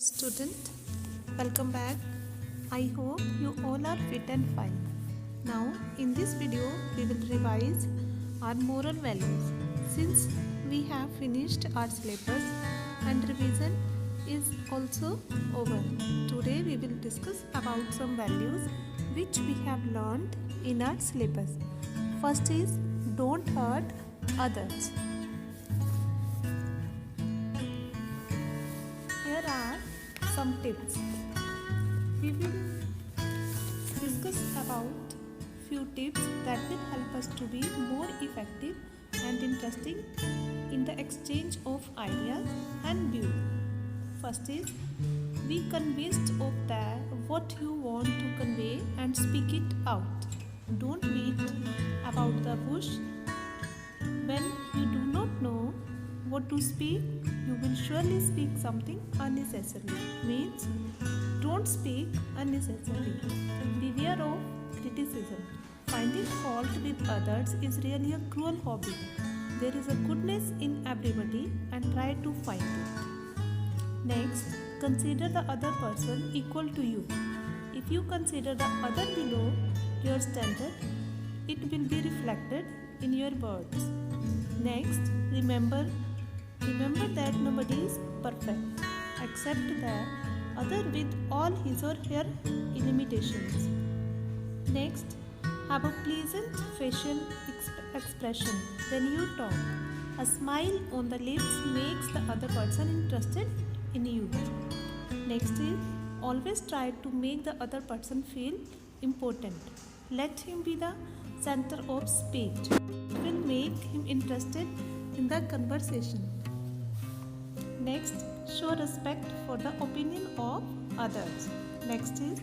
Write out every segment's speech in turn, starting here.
Student, welcome back. I hope you all are fit and fine. Now, in this video, we will revise our moral values. Since we have finished our syllabus and revision is also over, today we will discuss about some values which we have learned in our syllabus. First is don't hurt others. Here are some tips. We will discuss about few tips that will help us to be more effective and interesting in the exchange of ideas and views. First is be convinced of that what you want to convey and speak it out. Don't beat about the bush. When you do not know what to speak, you will surely speak something unnecessary. Means don't speak unnecessarily. Beware of criticism. Finding fault with others is really a cruel hobby. There is a goodness in everybody and try to find it. Next, consider the other person equal to you. If you consider the other below your standard, it will be reflected in your words. Next, remember that nobody is perfect except the other with all his or her limitations. Next, have a pleasant facial expression when you talk. A smile on the lips makes the other person interested in you. Next is always try to make the other person feel important. Let him be the center of speech. It will make him interested in the conversation. Next, show respect for the opinion of others. Next is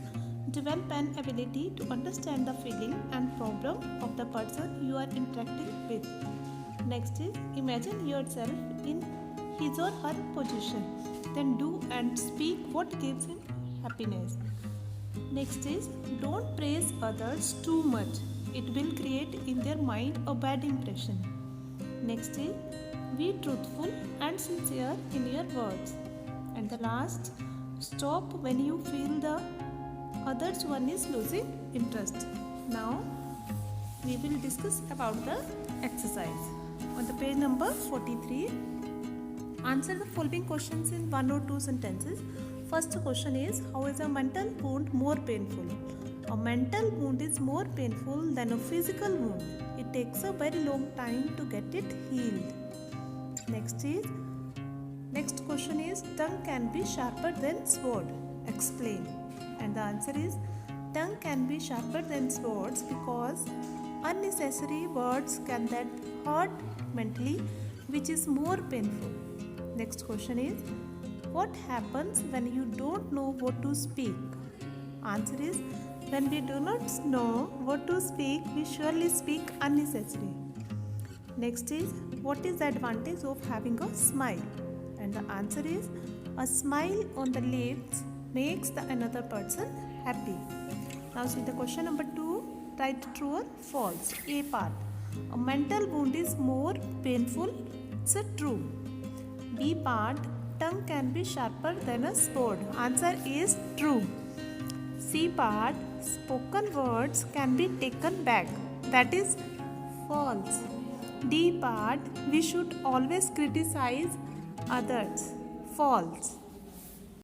develop an ability to understand the feeling and problem of the person you are interacting with. Next is imagine yourself in his or her position. Then do and speak what gives him happiness. Next is don't praise others too much. It will create in their mind a bad impression. Next is be truthful and sincere in your words. And the last, stop when you feel the other one is losing interest. Now, we will discuss about the exercise. On the page number 43, answer the following questions in 1 or 2 sentences. First question is, how is a mental wound more painful? A mental wound is more painful than a physical wound. It takes a very long time to get it healed. Next question is, tongue can be sharper than sword. Explain. And the answer is, tongue can be sharper than swords because unnecessary words can that hurt mentally, which is more painful. Next question is, what happens when you don't know what to speak? Answer is, when we do not know what to speak, we surely speak unnecessary. Next is, what is the advantage of having a smile? And the answer is, a smile on the lips makes the another person happy. Now see the question number 2, write true or false. A part, a mental wound is more painful. It's a true. B part, tongue can be sharper than a sword. Answer is true. C part, spoken words can be taken back. That is false. D part, we should always criticize others. False.